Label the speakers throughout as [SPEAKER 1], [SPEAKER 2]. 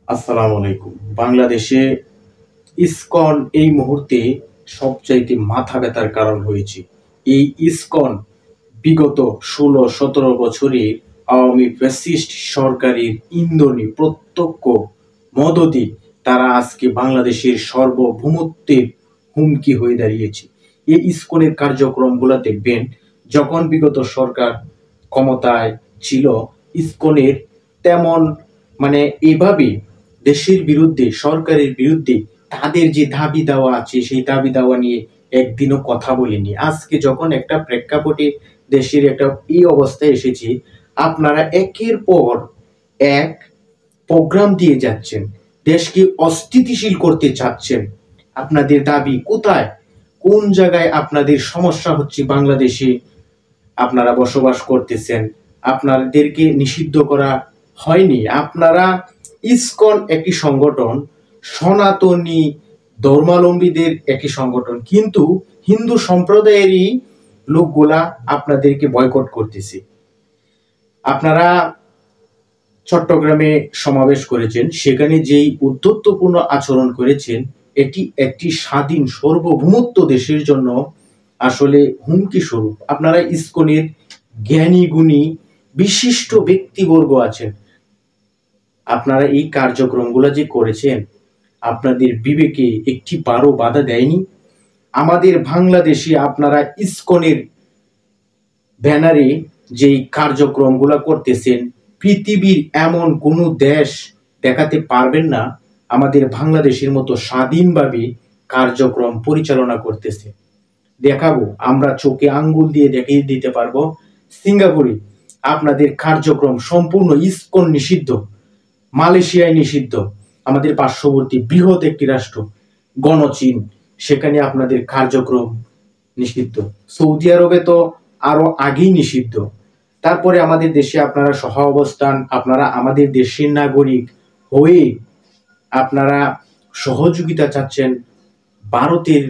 [SPEAKER 1] আসসালামু আলাইকুম। বাংলাদেশে ইসকন এই মুহূর্তে সবচাইতে মাথা ব্যথার কারণ হয়েছে। এই ইসকন বিগত ১৬-১৭ বছরে আওয়ামী ফ্যাসিস্ট সরকারের ইন্ধনে প্রত্যক্ষ মদদে তারা আজকে বাংলাদেশের সার্বভৌমত্বের হুমকি হয়ে দাঁড়িয়েছে। এই ইসকনের কার্যক্রমগুলো দেখবেন, যখন বিগত সরকার ক্ষমতায় ছিল, ইসকনের তেমন এভাবে দেশের বিরুদ্ধে, সরকারের বিরুদ্ধে তাদের যে দাবি দাওয়া আছে সেই দাবি দাওয়া নিয়ে একদিনও কথা বলেনি। আজকে যখন একটা প্রেক্ষাপটে দেশের একটা এই অবস্থায় এসেছে, আপনারা একের পর এক প্রোগ্রাম দিয়ে যাচ্ছেন, দেশকে অস্থিতিশীল করতে চাচ্ছেন। আপনাদের দাবি কোথায়, কোন জায়গায় আপনাদের সমস্যা হচ্ছে? বাংলাদেশে আপনারা বসবাস করতেছেন, আপনাদেরকে নিষিদ্ধ করা হয়নি। আপনারা ইসকন একটি সংগঠন, সনাতনী ধর্মাবলম্বীদের একটি সংগঠন, কিন্তু হিন্দু সম্প্রদায়েরই লোকগুলা আপনাদেরকে বয়কট করতেছে। আপনারা চট্টগ্রামে সমাবেশ করেছেন, সেখানে যেই উদ্ধত্যপূর্ণ আচরণ করেছেন, এটি একটি স্বাধীন সার্বভৌমত্ব দেশের জন্য আসলে হুমকি স্বরূপ। আপনারা ইসকনের জ্ঞানী গুণী বিশিষ্ট ব্যক্তিবর্গ আছেন, আপনারা এই কার্যক্রমগুলো যে করেছেন, আপনাদের বিবেকে একটি বারও বাধা দেয়নি? আমাদের বাংলাদেশে আপনারা ইসকনের ব্যানারে যেই কার্যক্রমগুলো করতেছেন, পৃথিবীর এমন কোনো দেশ দেখাতে পারবেন না আমাদের বাংলাদেশের মতো স্বাধীনভাবে কার্যক্রম পরিচালনা করতেছে। দেখাবো, আমরা চোখে আঙ্গুল দিয়ে দেখিয়ে দিতে পারবো। সিঙ্গাপুরে আপনাদের কার্যক্রম সম্পূর্ণ ইসকন নিষিদ্ধ, মালয়েশিয়ায় নিষিদ্ধ, আমাদের পার্শ্ববর্তী বৃহৎ একটি রাষ্ট্র গণচীন, সেখানে আপনাদের কার্যক্রম নিষিদ্ধ। সৌদি আরবে তো আরো আগেই নিষিদ্ধ। তারপরে আমাদের দেশে আপনারা সহ অবস্থান, আপনারা আমাদের দেশের নাগরিক হয়ে আপনারা সহযোগিতা চাচ্ছেন ভারতের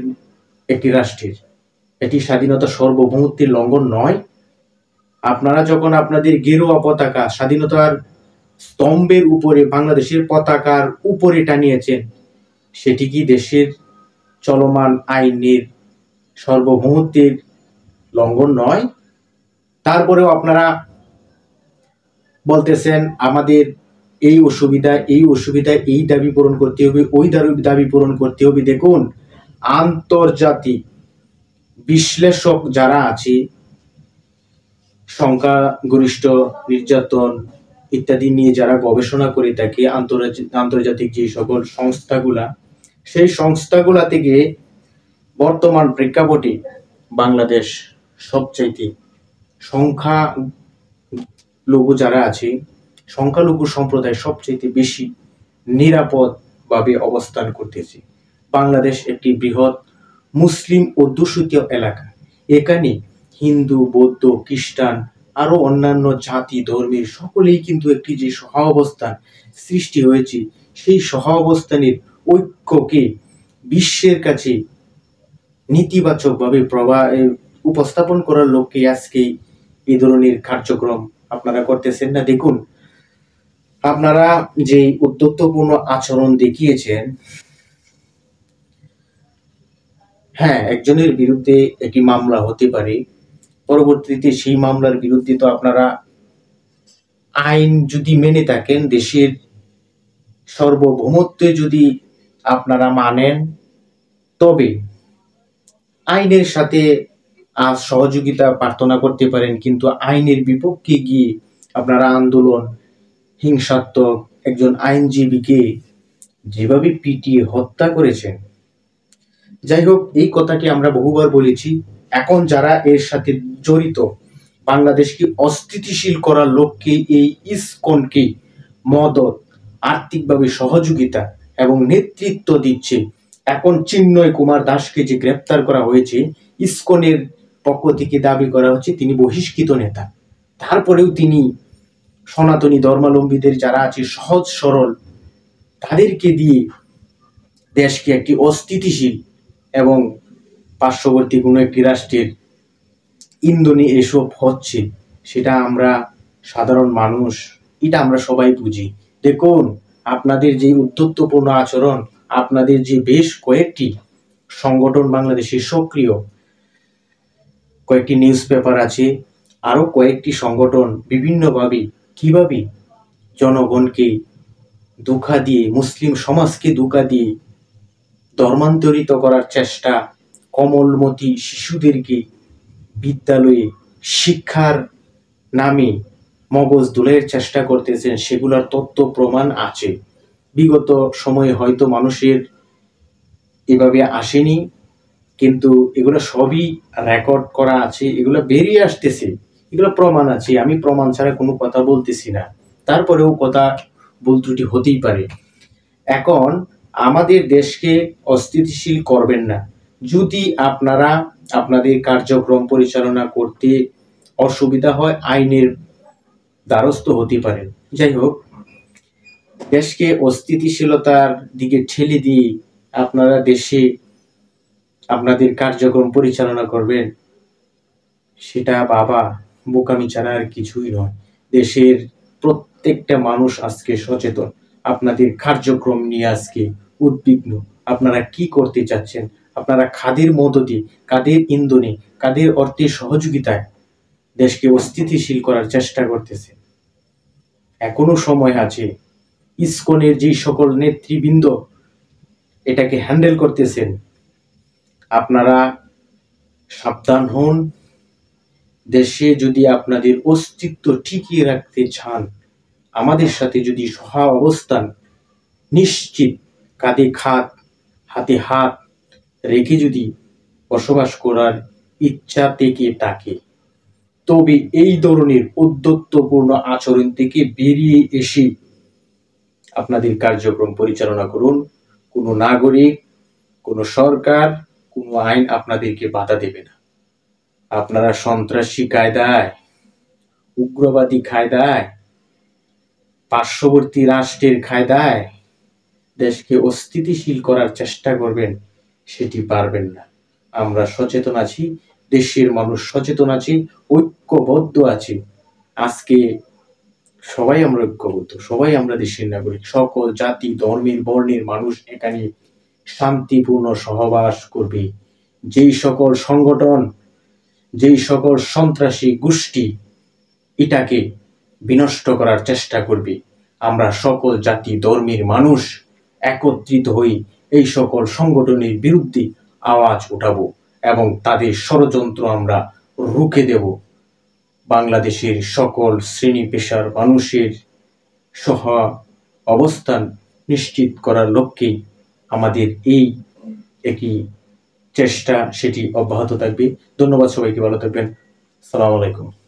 [SPEAKER 1] একটি রাষ্ট্রের। এটি স্বাধীনতা সার্বভৌমত্বের লঙ্ঘন নয়? আপনারা যখন আপনাদের গেরুয়া পতাকা স্বাধীনতার স্তম্ভের উপরে, বাংলাদেশের পতাকার উপরে টানিয়েছেন, সেটি কি দেশের চলমান আইনের সার্বভৌমত্বের লঙ্ঘন নয়? তারপরেও আপনারা বলতেছেন আমাদের এই অসুবিধা, এই অসুবিধা, এই দাবি পূরণ করতে হবে, ওই দাবি পূরণ করতে হবে। দেখুন, আন্তর্জাতিক বিশ্লেষক যারা আছে, সংখ্যাগরিষ্ঠ নির্যাতন ইত্যাদি নিয়ে যারা গবেষণা করে থাকে, আন্তর্জাতিক যে সকল সংস্থাগুলা, সেই সংস্থাগুলা থেকে বর্তমান প্রেক্ষাপটে বাংলাদেশ সবচাইতে সংখ্যালঘু যারা আছে, সংখ্যালঘু সম্প্রদায় সবচাইতে বেশি নিরাপদভাবে অবস্থান করতেছে। বাংলাদেশ একটি বৃহৎ মুসলিম অধ্যুষিত এলাকা। এখানে হিন্দু, বৌদ্ধ, খ্রিস্টান, আরো অন্যান্য জাতি ধর্মের সকলেই কিন্তু একটি যে সহাবস্থান সৃষ্টি হয়েছে, সেই সহাবস্থানের ঐক্যকে বিশ্বের কাছে নেতিবাচকভাবে উপস্থাপন করার লক্ষ্যে আজকে এই ধরনের কার্যক্রম আপনারা করতেছেন না। দেখুন, আপনারা যে উদ্ধত্যপূর্ণ আচরণ দেখিয়েছেন, হ্যাঁ, একজনের বিরুদ্ধে একটি মামলা হতে পারে, পরবর্তীতে সেই মামলার বিরুদ্ধে তো আপনারা আইন যদি মেনে থাকেন, দেশের সার্বভৌমত্বে যদি আপনারা মানেন, তবে আইনের সাথে সহযোগিতা প্রার্থনা করতে পারেন। কিন্তু আইনের বিপক্ষে গিয়ে আপনারা আন্দোলন, হিংসাত্মক একজন আইনজীবীকে যেভাবে পিটিয়ে হত্যা করেছেন, যাই হোক, এই কথাটি আমরা বহুবার বলেছি। এখন যারা এর সাথে জড়িত, বাংলাদেশকে অস্থিতিশীল করার লক্ষ্যে এই ইসকনকে মদত, আর্থিকভাবে সহযোগিতা এবং নেতৃত্ব দিচ্ছে। এখন চিন্ময় কুমার দাসকে যে গ্রেপ্তার করা হয়েছে, ইসকনের পক্ষ থেকে দাবি করা হচ্ছে তিনি বহিষ্কৃত নেতা। তারপরেও তিনি সনাতনী ধর্মাবলম্বীদের যারা আছে সহজ সরল, তাদেরকে দিয়ে দেশকে একটি অস্থিতিশীল এবং পার্শ্ববর্তী কোনো একটি রাষ্ট্রের ইন্ধনে এসব হচ্ছে, সেটা আমরা সাধারণ মানুষ, এটা আমরা সবাই বুঝি। দেখুন, আপনাদের যে উদ্ধত্যপূর্ণ আচরণ, আপনাদের যে বেশ কয়েকটি সংগঠন বাংলাদেশে সক্রিয়, কয়েকটি নিউজ পেপার আছে, আরো কয়েকটি সংগঠন বিভিন্নভাবে কিভাবে জনগণকে ধোঁকা দিয়ে, মুসলিম সমাজকে ধোঁকা দিয়ে ধর্মান্তরিত করার চেষ্টা, কোমলমতি শিশুদেরকে বিদ্যালয়ে শিক্ষার নামে মগজ ধুলাইয়ের চেষ্টা করতেছেন, সেগুলোর তথ্য প্রমাণ আছে। বিগত সময়ে হয়তো মানুষের এভাবে আসেনি, কিন্তু এগুলো সবই রেকর্ড করা আছে, এগুলো বেরিয়ে আসতেছে, এগুলো প্রমাণ আছে। আমি প্রমাণ ছাড়া কোনো কথা বলতেছি না, তারপরেও কথা ভুল ত্রুটি হতেই পারে। এখন আমাদের দেশকে অস্থিতিশীল করবেন না। যদি আপনারা আপনাদের কার্যক্রম পরিচালনা করতে অসুবিধা হয়, আইনের দ্বারস্থ হতে পারেন। যাই হোক, দেশকে অস্থিতিশীলতার দিকে ঠেলে দিয়ে আপনারা দেশে আপনাদের কার্যক্রম পরিচালনা করবেন, সেটা বাবা বোকামি ছাড়া আর কিছুই নয়। দেশের প্রত্যেকটা মানুষ আজকে সচেতন, আপনাদের কার্যক্রম নিয়ে আজকে উদ্বিগ্ন। আপনারা কি করতে চাচ্ছেন? আপনারা কাদের মধ্য দিয়ে, কাদের ইন্ধনে, কাদের অর্থের সহযোগিতায় দেশকে অস্থিতিশীল করার চেষ্টা করতেছেন? এখনো সময় আছে। ইসকনের যে সকল নেতৃবৃন্দ এটাকে হ্যান্ডেল করতেছেন, আপনারা সাবধান হন। দেশে যদি আপনাদের অস্তিত্ব টিকিয়ে রাখতে চান, আমাদের সাথে যদি সহা অবস্থান নিশ্চিত কাঁধে কাঁধ হাতে হাত রেখে যদি বসবাস করার ইচ্ছা থেকে থাকে, তবে এই ধরনের উদ্ধত্যপূর্ণ আচরণ থেকে বেরিয়ে এসে আপনাদের কার্যক্রম পরিচালনা করুন। কোনো নাগরিক, কোনো সরকার, কোনো আইন আপনাদেরকে বাধা দেবে না। আপনারা সন্ত্রাসী কায়দায়, উগ্রবাদী কায়দায়, পার্শ্ববর্তী রাষ্ট্রের কায়দায় দেশকে অস্থিতিশীল করার চেষ্টা করবেন, সেটি পারবেন না। আমরা সচেতন আছি, দেশের মানুষ সচেতন আছে, ঐক্যবদ্ধ আছে। আজকে সবাই আমরা ঐক্যবদ্ধ, সবাই আমরা দেশের নাগরিক। সকল জাতি, ধর্মের, বর্ণের মানুষ এখানে শান্তিপূর্ণ সহবাস করবে। যেই সকল সংগঠন, যেই সকল সন্ত্রাসী গোষ্ঠী এটাকে বিনষ্ট করার চেষ্টা করবে, আমরা সকল জাতি, ধর্মের মানুষ একত্রিত হয়ে এই সকল সংগঠনের বিরুদ্ধে আওয়াজ উঠাবো এবং তাদের ষড়যন্ত্র আমরা রুখে দেব। বাংলাদেশের সকল শ্রেণী পেশার মানুষের সহ অবস্থান নিশ্চিত করার লক্ষ্যে আমাদের এই একই চেষ্টা, সেটি অব্যাহত থাকবে। ধন্যবাদ সবাইকে, ভালো থাকবেন। আসসালামু আলাইকুম।